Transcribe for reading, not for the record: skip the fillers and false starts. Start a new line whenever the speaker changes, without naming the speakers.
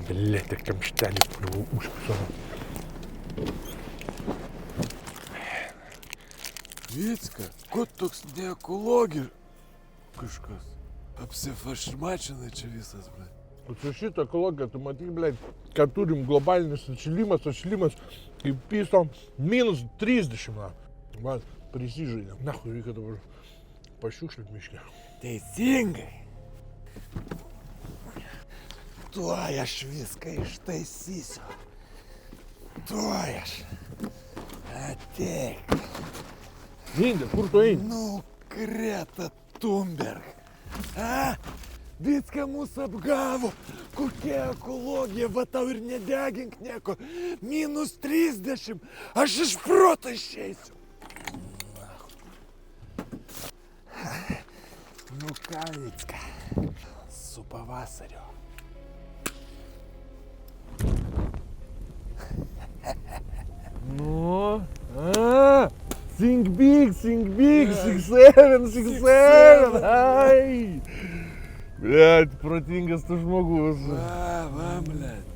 Блять, так камштелі ушписано.
Віцька, кот toks ne ekologija kažkas. Apsifašmačinai čia visas, blядь.
Вот šitą ekologiją, tu matai, blядь, kad turim globalinis atšilimas, kaip piso, minus 30, na. Man prisižaidė. Nahui, reikia dabar pašiukšlit miškę.
Teisingai. Tuoj aš viską ištaisysiu. Tuoj aš. Ateik.
Indė, kur tu eini?
Nu, Greta Thunberg. A? Vicka mūsų apgavo. Kokia ekologija, va tau ir nedegink nieko. Minus 30. Aš iš proto išeisiu. Nu ką, Vicka, su pavasario.
Nu, think big, 6-7, ai. Блядь, protingas tu žmogus.
Va, blėt.